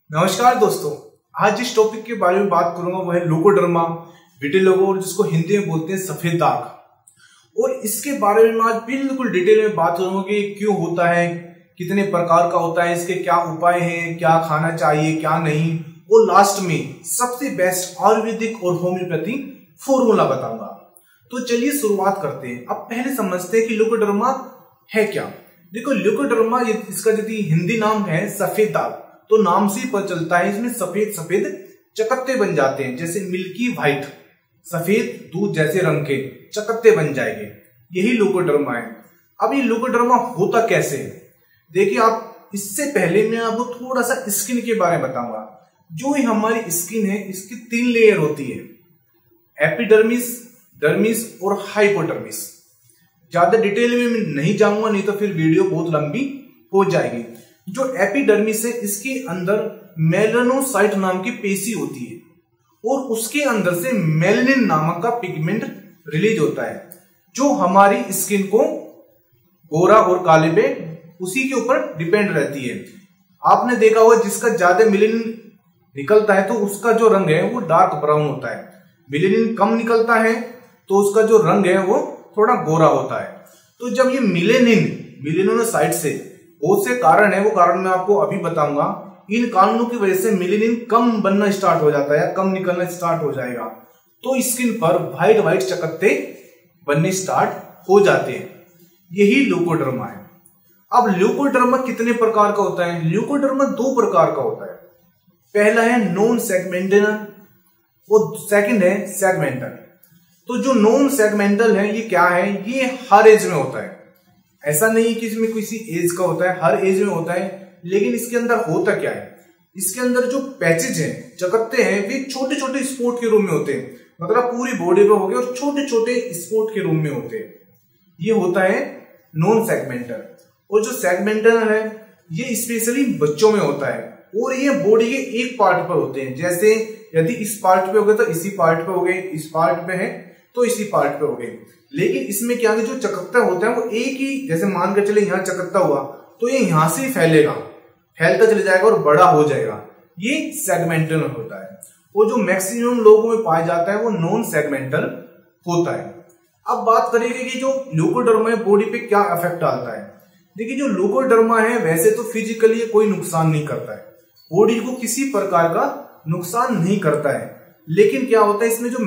नमस्कार दोस्तों, आज जिस टॉपिक के बारे में बात करूंगा वो है ल्यूकोडर्मा विटिलिगो, और जिसको हिंदी में बोलते हैं सफेद दाग। और इसके बारे में मैं आज बिल्कुल डिटेल में बात करूंगा कि क्यों होता है, कितने प्रकार का होता है, इसके क्या उपाय हैं, क्या खाना चाहिए क्या नहीं, और लास्ट में सबसे बेस्ट आयुर्वेदिक और होम्योपैथी फॉर्मूला बताऊंगा। तो चलिए शुरुआत करते हैं। अब पहले समझते हैं कि ल्यूकोडर्मा है क्या। देखो, ल्यूकोडर्मा इसका यदि हिंदी नाम है सफेद दाग, तो नाम से ही पता चलता है इसमें सफेद सफेद चकत्ते बन जाते हैं, जैसे मिल्की व्हाइट, सफेद दूध जैसे रंग के चकत्ते बन जाएंगे, यही ल्यूकोडर्मा है। अब ये ल्यूकोडर्मा होता कैसे है, देखिए आप, इससे पहले मैं आपको थोड़ा सा स्किन के बारे में बताऊंगा। जो ये हमारी स्किन है इसकी 3 लेयर होती है, एपिडर्मिस, डर्मिस और हाइपोडर्मिस। ज्यादा डिटेल में मैं नहीं जाऊंगा, नहीं तो फिर वीडियो बहुत लंबी हो जाएगी। जो एपिडर्मिस है इसके अंदर मेलानोसाइट नाम की पेशी होती है और उसके अंदर से मेलानिन नामक का पिगमेंट रिलीज होता है, जो हमारी स्किन को गोरा और काले पे उसी के ऊपर डिपेंड रहती है। आपने देखा होगा जिसका ज्यादा मेलानिन निकलता है तो उसका जो रंग है वो डार्क ब्राउन होता है, मेलानिन कम निकलता है तो उसका जो रंग है वो थोड़ा गोरा होता है। तो जब ये मेलानोसाइट से बहुत से कारण है, वो कारण मैं आपको अभी बताऊंगा। इन कारणों की वजह से मेलानिन कम बनना स्टार्ट हो जाता है, कम निकलना स्टार्ट हो जाएगा, तो स्किन पर व्हाइट व्हाइट चकत्ते बनने स्टार्ट हो जाते हैं। यही ल्यूकोडर्मा है। अब ल्यूकोडर्मा कितने प्रकार का होता है? ल्यूकोडर्मा 2 प्रकार का होता है। पहला है नॉन सेगमेंटल और सेकंड है सेगमेंटल। तो जो नॉन सेगमेंटल है ये क्या है, ये हर एज में होता है। ऐसा नहीं कि इसमें किसी एज का होता है, हर एज में होता है। लेकिन इसके अंदर होता क्या है, इसके अंदर जो पैचेज हैं, चकत्ते हैं, वे छोटे छोटे स्पॉट के रूप में होते हैं, मतलब पूरी बॉडी पे हो गए और छोटे छोटे स्पॉट के रूप में होते हैं। ये होता है नॉन सेगमेंटल। और जो सेगमेंटल है ये स्पेशली बच्चों में होता है और ये बॉडी के एक पार्ट पर होते हैं। जैसे यदि इस पार्ट पे हो गए तो इसी पार्ट पे हो गए, इस पार्ट पे है तो इसी पार्ट पे हो गए। लेकिन इसमें क्या है, जो चकत्ता होता है वो एक ही, जैसे मान कर चले यहाँ चकत्ता हुआ तो ये यहां से ही फैलेगा, फैलता चले जाएगा और बड़ा हो जाएगा, ये सेगमेंटल होता है। वो जो मैक्सिमम लोगों में पाया जाता है वो नॉन सेगमेंटल होता है। अब बात करेंगे कि जो ल्यूकोडर्मा है बॉडी पे क्या इफेक्ट डालता है। देखिए, जो ल्यूकोडर्मा है वैसे तो फिजिकली कोई नुकसान नहीं करता है, बॉडी को किसी प्रकार का नुकसान नहीं करता है। लेकिन क्या होता है, इसमें जो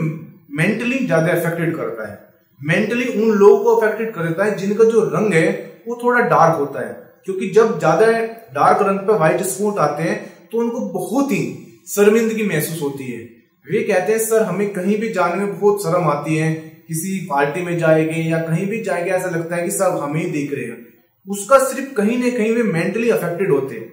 मेंटली ज्यादा अफेक्टेड करता है। मेंटली उन लोगों को अफेक्टेड करता है जिनका जो रंग है वो थोड़ा डार्क होता है, क्योंकि जब ज्यादा डार्क रंग पे व्हाइट स्पॉट आते हैं तो उनको बहुत ही शर्मिंदगी महसूस होती है। वे कहते हैं सर हमें कहीं भी जाने में बहुत शर्म आती है, किसी पार्टी में जाएंगे या कहीं भी जाएंगे ऐसा लगता है कि सब हमें ही देख रहे हैं। उसका सिर्फ कहीं ना कहीं वे मेंटली अफेक्टेड होते हैं।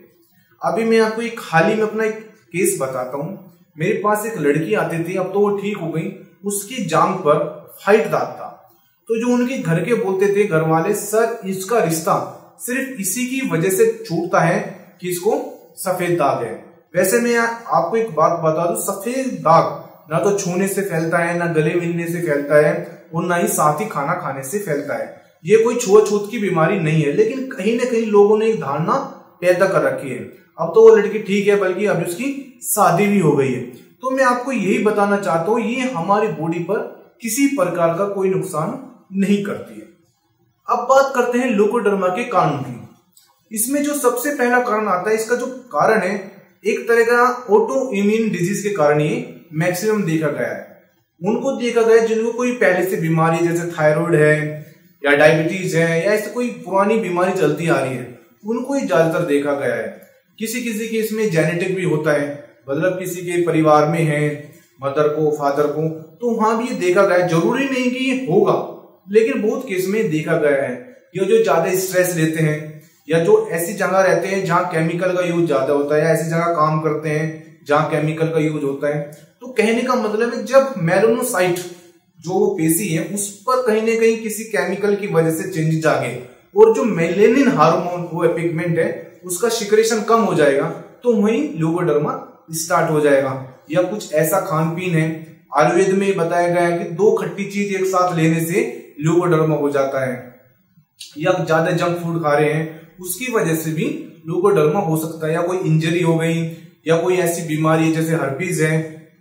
अभी मैं आपको एक हाल ही में अपना एक केस बताता हूँ। मेरे पास एक लड़की आती थी, अब तो वो ठीक हो गई, उसकी जांघ पर व्हाइट दाग था। तो जो उनके घर के बोलते थे घर वाले, सर इसका रिश्ता सिर्फ इसी की वजह से छूटता है कि इसको सफेद दाग है। वैसे मैं आपको एक बात बता दूं, सफेद दाग ना तो छूने से फैलता है, ना गले मिलने से फैलता है और ना ही साथ ही खाना खाने से फैलता है। ये कोई छुआछूत की बीमारी नहीं है, लेकिन कहीं ना कहीं लोगों ने एक धारणा पैदा कर रखी है। अब तो वो लड़की ठीक है, बल्कि अभी उसकी शादी भी हो गई है। तो मैं आपको यही बताना चाहता हूं, ये हमारी बॉडी पर किसी प्रकार का कोई नुकसान नहीं करती है। अब बात करते हैं ल्यूकोडर्मा के कारण की। इसमें जो सबसे पहला कारण आता है, इसका जो कारण है एक तरह का ऑटो इम्यून डिजीज के कारण ये मैक्सिमम देखा गया है। उनको देखा गया जिनको कोई पहले से बीमारी, जैसे थायराइड है या डायबिटीज है या ऐसे कोई पुरानी बीमारी चलती आ रही है, उनको ही ज्यादातर देखा गया है। किसी किसी के इसमें जेनेटिक भी होता है, मतलब किसी के परिवार में है, मदर को, फादर को, तो वहां भी ये देखा गया है। जरूरी नहीं कि ये होगा, लेकिन बहुत केस में देखा गया है। ये जो ज्यादा स्ट्रेस लेते हैं या जो ऐसी जगह रहते हैं जहां केमिकल का यूज ज्यादा होता है, या ऐसी जगह काम करते हैं जहां केमिकल का यूज होता है, तो कहने का मतलब है जब मेलानोसाइट जो वो पेशी है उस पर कहीं ना कहीं किसी केमिकल की वजह से चेंजेस आ गए और जो मेलेनिन हार्मोन वो पिगमेंट है उसका सिक्रेशन कम हो जाएगा, तो वहीं ल्यूकोडर्मा स्टार्ट हो जाएगा। या कुछ ऐसा खान पीन है, आयुर्वेद में बताया गया है कि 2 खट्टी चीज एक साथ लेने से ल्यूकोडर्मा हो जाता है, या ज्यादा जंक फूड खा रहे हैं उसकी वजह से भी ल्यूकोडर्मा हो सकता है, या कोई इंजरी हो गई या कोई ऐसी बीमारी है जैसे हर्पीज है,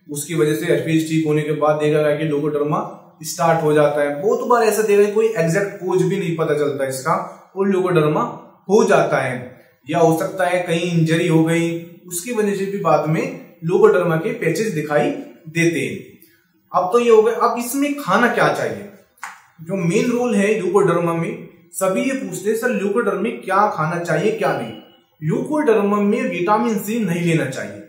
उसकी वजह से हर्पीज ठीक होने के बाद देखा गया कि ल्यूकोडर्मा स्टार्ट हो जाता है। बहुत बार ऐसा देखा कोई एग्जैक्ट कोज भी नहीं पता चलता इसका और ल्यूकोडर्मा हो जाता है। या हो सकता है कहीं इंजरी हो गई, उसकी वजह से भी बाद में ल्यूकोडर्मा के पैचेस दिखाई देते हैं। अब तो ये हो गया, अब इसमें खाना क्या चाहिए? जो मेन रोल है ल्यूकोडर्मा में, सभी ये पूछते हैं सर ल्यूकोडर्मा में क्या खाना चाहिए क्या नहीं। ल्यूकोडर्मा में विटामिन सी नहीं लेना चाहिए।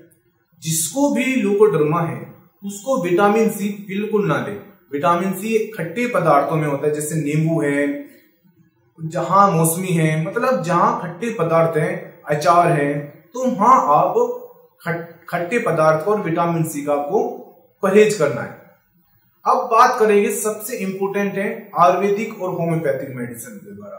जिसको भी ल्यूकोडर्मा है उसको विटामिन सी बिल्कुल ना ले। विटामिन सी खट्टे पदार्थों में होता है, जैसे नींबू है, जहां मौसमी है, मतलब जहां खट्टे पदार्थ हैं, अचार है, तो वहां आप खट्टे पदार्थ और विटामिन सी का आपको परहेज करना है। अब बात करेंगे सबसे इंपोर्टेंट है आयुर्वेदिक और होम्योपैथिक मेडिसिन के द्वारा।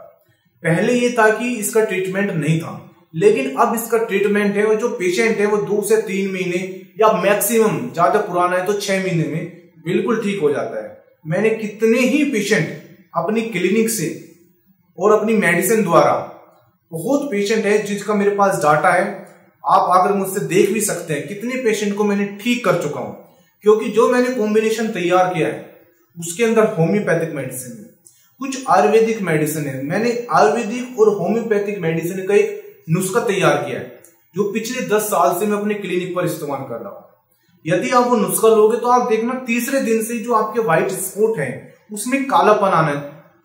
पहले ये था कि इसका ट्रीटमेंट नहीं था, लेकिन अब इसका ट्रीटमेंट है और जो पेशेंट है वो 2 से 3 महीने या मैक्सिमम ज्यादा पुराना है तो 6 महीने में बिल्कुल ठीक हो जाता है। मैंने कितने ही पेशेंट अपनी क्लिनिक से और अपनी मेडिसिन द्वारा, बहुत पेशेंट है जिसका मेरे पास डाटा है, आप आकर मुझसे देख भी सकते हैं कितने पेशेंट को मैंने ठीक कर चुका हूं। क्योंकि जो मैंने कॉम्बिनेशन तैयार किया है उसके अंदर होम्योपैथिक मेडिसिन है, कुछ आयुर्वेदिक मेडिसिन है। मैंने आयुर्वेदिक और होम्योपैथिक मेडिसिन का एक नुस्खा तैयार किया है जो पिछले 10 साल से मैं अपने क्लिनिक पर इस्तेमाल कर रहा हूं। यदि आप वो नुस्खा लोगे तो आप देखना तीसरे दिन से जो आपके व्हाइट स्पॉट है उसमें कालापन आना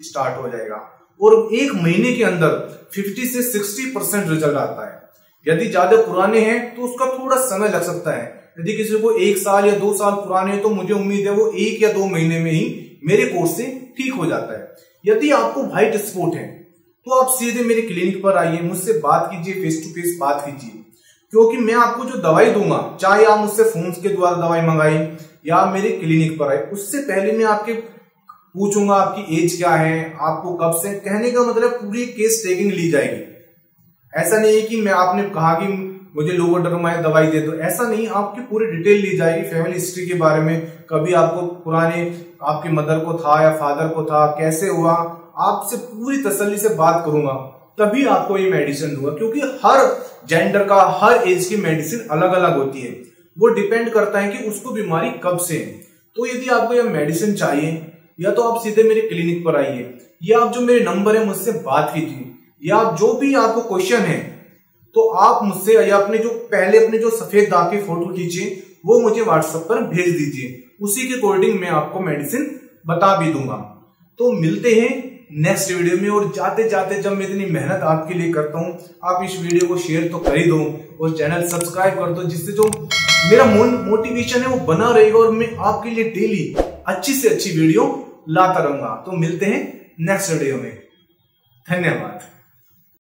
स्टार्ट हो जाएगा और 1 महीने के अंदर 50 से 60% रिजल्ट आता है। यदि ज्यादा पुराने हैं तो उसका थोड़ा समय लग सकता है। यदि किसी को 1 साल या 2 साल पुराने हैं तो मुझे उम्मीद है वो 1 या 2 महीने में ही मेरे कोर्स से ठीक हो जाता है। यदि आपको व्हाइट स्पॉट है तो आप सीधे मेरे क्लिनिक पर आइए, मुझसे बात कीजिए, फेस टू फेस बात कीजिए। क्योंकि मैं आपको जो दवाई दूंगा, चाहे आप मुझसे फोन के द्वारा दवाई मंगाए या मेरे क्लिनिक पर आए, उससे पहले मैं आपके पूछूंगा आपकी एज क्या है, आपको कब से, कहने का मतलब पूरी केस टेकिंग ली जाएगी। ऐसा नहीं है कि मैं आपने कहा कि मुझे ल्यूकोडर्मा दवाई दे दो, ऐसा नहीं, आपकी पूरी डिटेल ली जाएगी, फैमिली हिस्ट्री के बारे में, कभी आपको पुराने आपके मदर को था या फादर को था, कैसे हुआ, आपसे पूरी तसल्ली से बात करूंगा, तभी आपको ये मेडिसिन दूंगा। क्योंकि हर जेंडर का, हर एज की मेडिसिन अलग अलग होती है, वो डिपेंड करता है कि उसको बीमारी कब से है। तो यदि आपको यह मेडिसिन चाहिए या तो आप सीधे मेरे क्लिनिक पर आइए, या आप जो मेरे नंबर है मुझसे बात कीजिए, या आप जो भी आपको क्वेश्चन है तो आप मुझसे, या अपने जो सफेद दाग की फोटो खींचिए वो मुझे व्हाट्सएप पर भेज दीजिए, उसी के अकॉर्डिंग मैं आपको मेडिसिन बता भी दूंगा। तो मिलते हैं नेक्स्ट वीडियो में। और जाते जाते जब मैं इतनी मेहनत आपके लिए करता हूं, आप इस वीडियो को शेयर तो कर ही दो और चैनल सब्सक्राइब कर दो, जिससे जो मेरा मोटिवेशन है वो बना रहेगा और मैं आपके लिए डेली अच्छी से अच्छी वीडियो लाता रहूंगा। तो मिलते हैं नेक्स्ट वीडियो में, धन्यवाद।